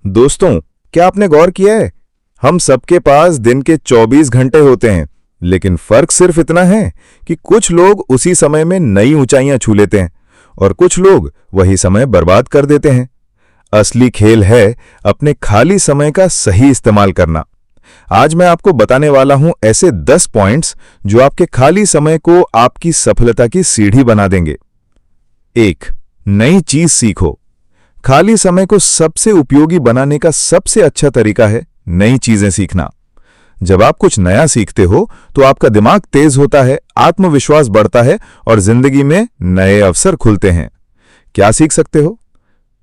दोस्तों, क्या आपने गौर किया है? हम सबके पास दिन के 24 घंटे होते हैं, लेकिन फर्क सिर्फ इतना है कि कुछ लोग उसी समय में नई ऊंचाइयां छू लेते हैं और कुछ लोग वही समय बर्बाद कर देते हैं। असली खेल है अपने खाली समय का सही इस्तेमाल करना। आज मैं आपको बताने वाला हूं ऐसे 10 पॉइंट्स जो आपके खाली समय को आपकी सफलता की सीढ़ी बना देंगे। 1. नई चीज सीखो। खाली समय को सबसे उपयोगी बनाने का सबसे अच्छा तरीका है नई चीजें सीखना। जब आप कुछ नया सीखते हो तो आपका दिमाग तेज होता है, आत्मविश्वास बढ़ता है और जिंदगी में नए अवसर खुलते हैं। क्या सीख सकते हो?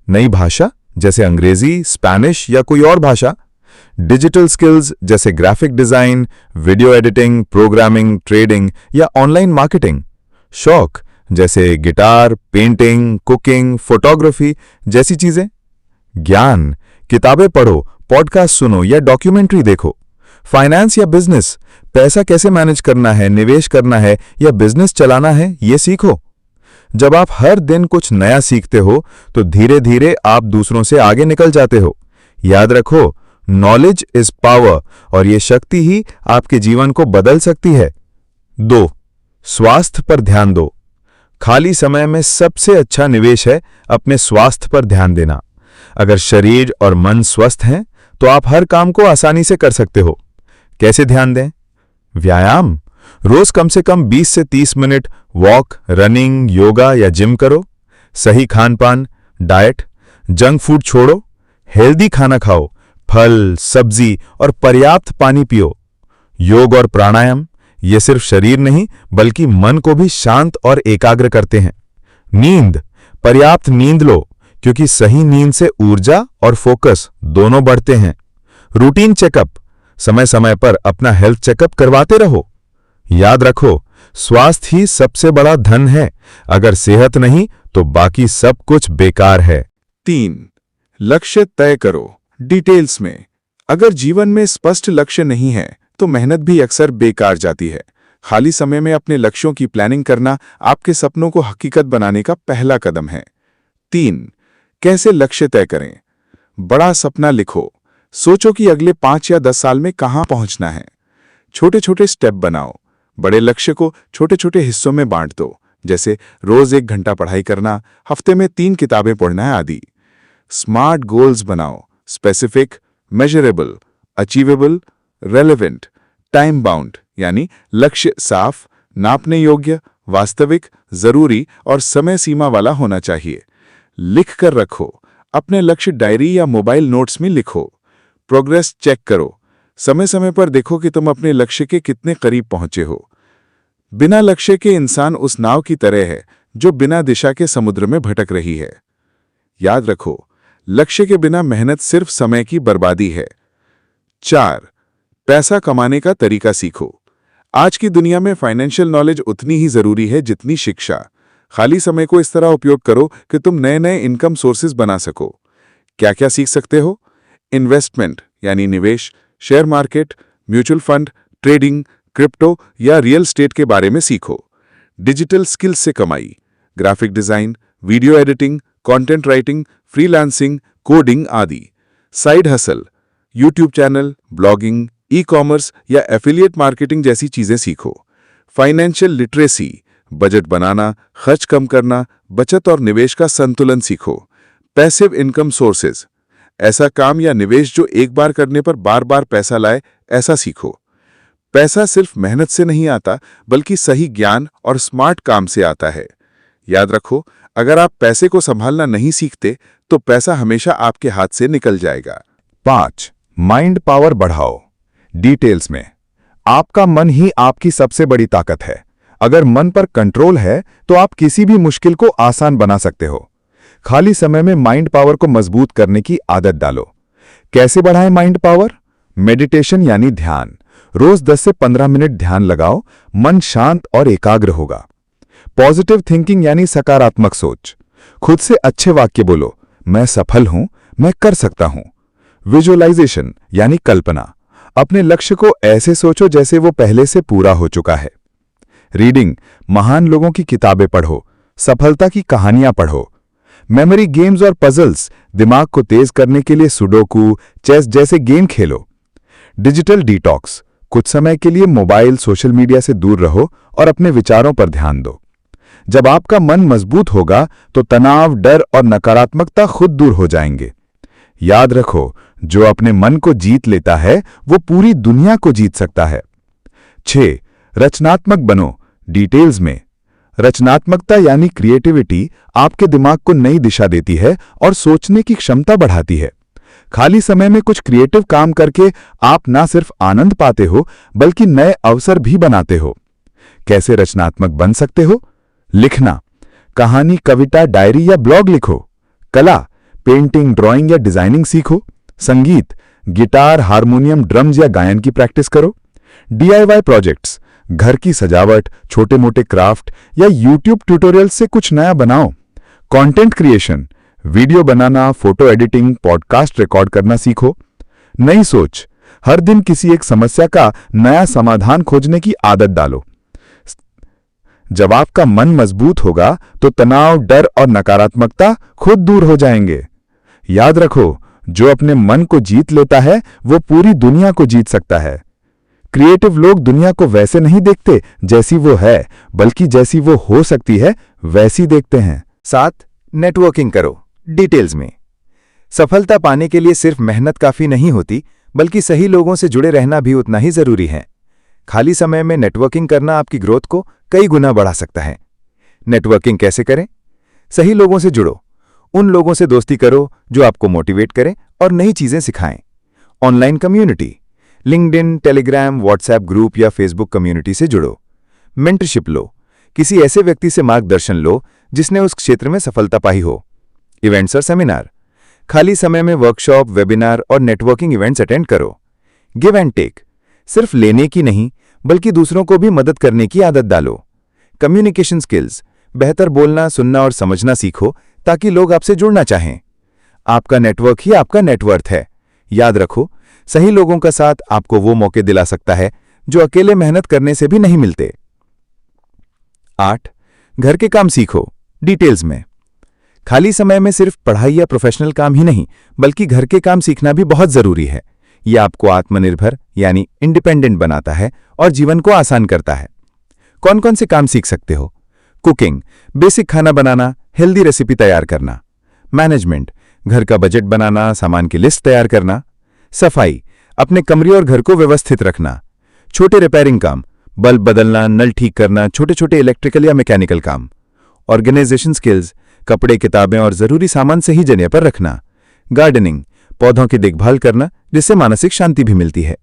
नई भाषा जैसे अंग्रेजी, स्पेनिश या कोई और भाषा। डिजिटल स्किल्स जैसे graphic design, video editing, programming, trading या ऑनलाइन मार्केटिंग। शौक जैसे गिटार, पेंटिंग, कुकिंग, फोटोग्राफी जैसी चीजें। ज्ञान, किताबें पढ़ो, पॉडकास्ट सुनो या डॉक्यूमेंट्री देखो। फाइनेंस या बिजनेस, पैसा कैसे मैनेज करना है, निवेश करना है या बिजनेस चलाना है, ये सीखो। जब आप हर दिन कुछ नया सीखते हो तो धीरे धीरे आप दूसरों से आगे निकल जाते हो। याद रखो, नॉलेज इज पावर और ये शक्ति ही आपके जीवन को बदल सकती है। 2. स्वास्थ्य पर ध्यान दो। खाली समय में सबसे अच्छा निवेश है अपने स्वास्थ्य पर ध्यान देना। अगर शरीर और मन स्वस्थ हैं तो आप हर काम को आसानी से कर सकते हो। कैसे ध्यान दें? व्यायाम, रोज कम से कम 20 से 30 मिनट वॉक, रनिंग, योगा या जिम करो। सही खान-पान, डाइट, जंक फूड छोड़ो, हेल्दी खाना खाओ, फल, सब्जी और पर्याप्त पानी पियो। योग और प्राणायाम, ये सिर्फ शरीर नहीं बल्कि मन को भी शांत और एकाग्र करते हैं। नींद, पर्याप्त नींद लो क्योंकि सही नींद से ऊर्जा और फोकस दोनों बढ़ते हैं। रूटीन चेकअप, समय समय पर अपना हेल्थ चेकअप करवाते रहो। याद रखो, स्वास्थ्य ही सबसे बड़ा धन है। अगर सेहत नहीं तो बाकी सब कुछ बेकार है। 3. लक्ष्य तय करो। डिटेल्स में, अगर जीवन में स्पष्ट लक्ष्य नहीं है तो मेहनत भी अक्सर बेकार जाती है। खाली समय में अपने लक्ष्यों की प्लानिंग करना आपके सपनों को हकीकत बनाने का पहला कदम है। 3. कैसे लक्ष्य तय करें? बड़ा सपना लिखो। सोचो कि अगले 5 या 10 साल में कहां पहुंचना है। छोटे छोटे स्टेप बनाओ। बड़े लक्ष्य को छोटे छोटे हिस्सों में बांट दो, जैसे रोज 1 घंटा पढ़ाई करना, हफ्ते में 3 किताबें पढ़ना है आदि। स्मार्ट गोल्स बनाओ। Specific, measurable, achievable, relevant, time bound, यानी लक्ष्य साफ, नापने योग्य, वास्तविक, जरूरी और समय सीमा वाला होना चाहिए। लिख कर रखो। अपने लक्ष्य डायरी या मोबाइल नोट्स में लिखो। प्रोग्रेस चेक करो। समय समय पर देखो कि तुम अपने लक्ष्य के कितने करीब पहुंचे हो। बिना लक्ष्य के इंसान उस नाव की तरह है जो बिना दिशा के समुद्र में भटक रही है। याद रखो, लक्ष्य के बिना मेहनत सिर्फ समय की बर्बादी है। 4. पैसा कमाने का तरीका सीखो। आज की दुनिया में फाइनेंशियल नॉलेज उतनी ही जरूरी है जितनी शिक्षा। खाली समय को इस तरह उपयोग करो कि तुम नए नए इनकम सोर्सेज बना सको। क्या क्या सीख सकते हो? इन्वेस्टमेंट यानी निवेश, share market, mutual fund, trading, crypto या रियल एस्टेट के बारे में सीखो। डिजिटल स्किल्स से कमाई, graphic design, video editing, content writing, freelancing, coding आदि। Side hustle, YouTube channel, blogging, e-commerce या एफिलिएट मार्केटिंग जैसी चीजें सीखो। फाइनेंशियल लिटरेसी, बजट बनाना, खर्च कम करना, बचत और निवेश का संतुलन सीखो। पैसिव इनकम सोर्सेज, ऐसा काम या निवेश जो एक बार करने पर बार बार पैसा लाए, ऐसा सीखो। पैसा सिर्फ मेहनत से नहीं आता बल्कि सही ज्ञान और स्मार्ट काम से आता है। याद रखो, अगर आप पैसे को संभालना नहीं सीखते तो पैसा हमेशा आपके हाथ से निकल जाएगा। 5. माइंड पावर बढ़ाओ। डिटेल्स में, आपका मन ही आपकी सबसे बड़ी ताकत है। अगर मन पर कंट्रोल है तो आप किसी भी मुश्किल को आसान बना सकते हो। खाली समय में माइंड पावर को मजबूत करने की आदत डालो। कैसे बढ़ाएं माइंड पावर? मेडिटेशन यानी ध्यान। रोज 10 से 15 मिनट ध्यान लगाओ, मन शांत और एकाग्र होगा। पॉजिटिव थिंकिंग यानी सकारात्मक सोच। खुद से अच्छे वाक्य बोलो, मैं सफल हूं, मैं कर सकता हूं। विजुअलाइजेशन यानी कल्पना। अपने लक्ष्य को ऐसे सोचो जैसे वो पहले से पूरा हो चुका है। रीडिंग, महान लोगों की किताबें पढ़ो, सफलता की कहानियां पढ़ो। मेमोरी गेम्स और पजल्स, दिमाग को तेज करने के लिए सुडोकू, चेस जैसे गेम खेलो। डिजिटल डिटॉक्स, कुछ समय के लिए मोबाइल, सोशल मीडिया से दूर रहो और अपने विचारों पर ध्यान दो। जब आपका मन मजबूत होगा तो तनाव, डर और नकारात्मकता खुद दूर हो जाएंगे। याद रखो, जो अपने मन को जीत लेता है वो पूरी दुनिया को जीत सकता है। 6. रचनात्मक बनो। डिटेल्स में, रचनात्मकता यानी क्रिएटिविटी आपके दिमाग को नई दिशा देती है और सोचने की क्षमता बढ़ाती है। खाली समय में कुछ क्रिएटिव काम करके आप ना सिर्फ आनंद पाते हो बल्कि नए अवसर भी बनाते हो। कैसे रचनात्मक बन सकते हो? लिखना, कहानी, कविता, डायरी या ब्लॉग लिखो। कला, पेंटिंग, ड्राइंग या डिजाइनिंग सीखो। संगीत, गिटार, हारमोनियम, ड्रम्स या गायन की प्रैक्टिस करो। DIY प्रोजेक्ट्स, घर की सजावट, छोटे मोटे क्राफ्ट या यूट्यूब ट्यूटोरियल से कुछ नया बनाओ। कंटेंट क्रिएशन, वीडियो बनाना, फोटो एडिटिंग, पॉडकास्ट रिकॉर्ड करना सीखो। नई सोच, हर दिन किसी एक समस्या का नया समाधान खोजने की आदत डालो। जब आपका मन मजबूत होगा तो तनाव, डर और नकारात्मकता खुद दूर हो जाएंगे। याद रखो, जो अपने मन को जीत लेता है वो पूरी दुनिया को जीत सकता है। क्रिएटिव लोग दुनिया को वैसे नहीं देखते जैसी वो है, बल्कि जैसी वो हो सकती है वैसी देखते हैं। 7. नेटवर्किंग करो। डिटेल्स में, सफलता पाने के लिए सिर्फ मेहनत काफी नहीं होती, बल्कि सही लोगों से जुड़े रहना भी उतना ही जरूरी है। खाली समय में नेटवर्किंग करना आपकी ग्रोथ को कई गुना बढ़ा सकता है। नेटवर्किंग कैसे करें? सही लोगों से जुड़ो। उन लोगों से दोस्ती करो जो आपको मोटिवेट करें और नई चीजें सिखाएं। Online community, LinkedIn, Telegram, WhatsApp group या फेसबुक कम्युनिटी से जुड़ो। मेंटरशिप लो, किसी ऐसे व्यक्ति से मार्गदर्शन लो जिसने उस क्षेत्र में सफलता पाई हो। इवेंट्स और सेमिनार, खाली समय में वर्कशॉप, वेबिनार और नेटवर्किंग इवेंट्स अटेंड करो। गिव एंड टेक, सिर्फ लेने की नहीं बल्कि दूसरों को भी मदद करने की आदत डालो। कम्युनिकेशन स्किल्स, बेहतर बोलना, सुनना और समझना सीखो ताकि लोग आपसे जुड़ना चाहें। आपका नेटवर्क ही आपका नेटवर्थ है। याद रखो, सही लोगों का साथ आपको वो मौके दिला सकता है जो अकेले मेहनत करने से भी नहीं मिलते। 8. घर के काम सीखो। डिटेल्स में, खाली समय में सिर्फ पढ़ाई या प्रोफेशनल काम ही नहीं बल्कि घर के काम सीखना भी बहुत जरूरी है। यह आपको आत्मनिर्भर यानी इंडिपेंडेंट बनाता है और जीवन को आसान करता है। कौन कौन से काम सीख सकते हो? कुकिंग, बेसिक खाना बनाना, हेल्दी रेसिपी तैयार करना। मैनेजमेंट, घर का बजट बनाना, सामान की लिस्ट तैयार करना। सफाई, अपने कमरे और घर को व्यवस्थित रखना। छोटे रिपेयरिंग काम, बल्ब बदलना, नल ठीक करना, छोटे छोटे इलेक्ट्रिकल या मैकेनिकल काम। ऑर्गेनाइजेशन स्किल्स, कपड़े, किताबें और जरूरी सामान सही जगह पर रखना। गार्डनिंग, पौधों की देखभाल करना जिससे मानसिक शांति भी मिलती है।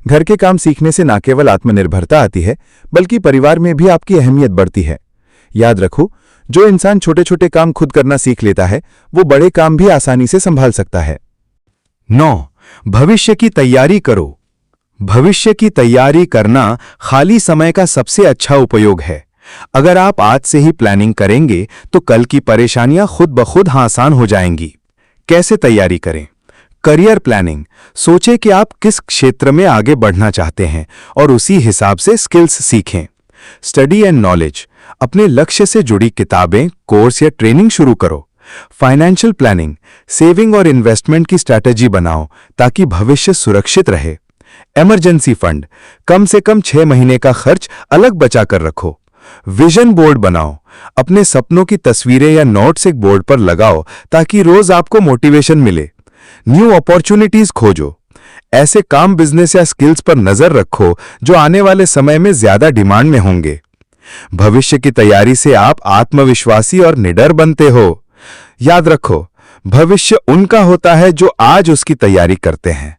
घर के काम सीखने से न केवल आत्मनिर्भरता आती है बल्कि परिवार में भी आपकी अहमियत बढ़ती है। याद रखो, जो इंसान छोटे छोटे काम खुद करना सीख लेता है वो बड़े काम भी आसानी से संभाल सकता है। 9. भविष्य की तैयारी करो। भविष्य की तैयारी करना खाली समय का सबसे अच्छा उपयोग है। अगर आप आज से ही प्लानिंग करेंगे तो कल की परेशानियां खुद ब खुद आसान हो जाएंगी। कैसे तैयारी करें? करियर प्लानिंग, सोचें कि आप किस क्षेत्र में आगे बढ़ना चाहते हैं और उसी हिसाब से स्किल्स सीखें। स्टडी एंड नॉलेज, अपने लक्ष्य से जुड़ी किताबें, कोर्स या ट्रेनिंग शुरू करो। फाइनेंशियल प्लानिंग, सेविंग और इन्वेस्टमेंट की स्ट्रैटेजी बनाओ ताकि भविष्य सुरक्षित रहे। इमरजेंसी फंड, कम से कम 6 महीने का खर्च अलग बचा कर रखो। विजन बोर्ड बनाओ, अपने सपनों की तस्वीरें या नोट्स एक बोर्ड पर लगाओ ताकि रोज आपको मोटिवेशन मिले। न्यू अपॉर्चुनिटीज खोजो, ऐसे काम, बिजनेस या स्किल्स पर नजर रखो जो आने वाले समय में ज्यादा डिमांड में होंगे। भविष्य की तैयारी से आप आत्मविश्वासी और निडर बनते हो। याद रखो, भविष्य उनका होता है जो आज उसकी तैयारी करते हैं।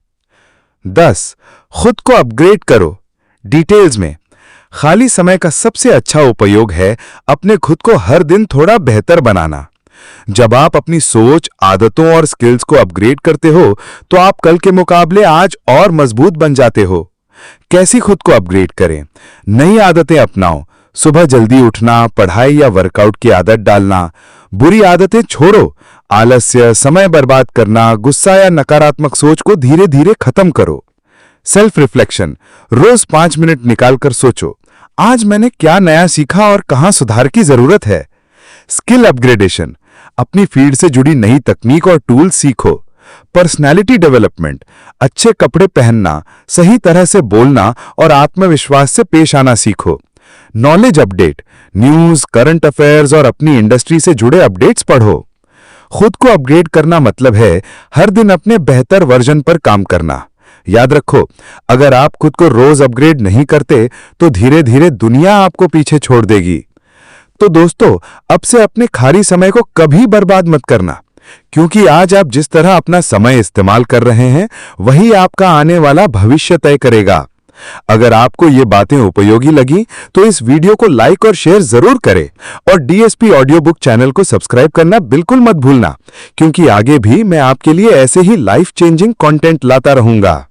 10. खुद को अपग्रेड करो। डिटेल्स में, खाली समय का सबसे अच्छा उपयोग है अपने खुद को हर दिन थोड़ा बेहतर बनाना। जब आप अपनी सोच, आदतों और स्किल्स को अपग्रेड करते हो तो आप कल के मुकाबले आज और मजबूत बन जाते हो। कैसी खुद को अपग्रेड करें? नई आदतें अपनाओ, सुबह जल्दी उठना, पढ़ाई या वर्कआउट की आदत डालना। बुरी आदतें छोड़ो, आलस्य, समय बर्बाद करना, गुस्सा या नकारात्मक सोच को धीरे धीरे खत्म करो। सेल्फ रिफ्लेक्शन, रोज 5 मिनट निकालकर सोचो, आज मैंने क्या नया सीखा और कहां सुधार की जरूरत है। स्किल अपग्रेडेशन, अपनी फील्ड से जुड़ी नई तकनीक और टूल सीखो। पर्सनैलिटी डेवलपमेंट, अच्छे कपड़े पहनना, सही तरह से बोलना और आत्मविश्वास से पेश आना सीखो। Knowledge update, news, current affairs और अपनी इंडस्ट्री से जुड़े अपडेट्स पढ़ो। खुद को अपग्रेड करना मतलब है हर दिन अपने बेहतर वर्जन पर काम करना। याद रखो, अगर आप खुद को रोज अपग्रेड नहीं करते तो धीरे धीरे दुनिया आपको पीछे छोड़ देगी। तो दोस्तों, अब से अपने खाली समय को कभी बर्बाद मत करना, क्योंकि आज आप जिस तरह अपना समय इस्तेमाल कर रहे हैं वही आपका आने वाला भविष्य तय करेगा। अगर आपको ये बातें उपयोगी लगी तो इस वीडियो को लाइक और शेयर जरूर करें और डीएसपी ऑडियो बुक चैनल को सब्सक्राइब करना बिल्कुल मत भूलना, क्योंकि आगे भी मैं आपके लिए ऐसे ही लाइफ चेंजिंग कंटेंट लाता रहूंगा।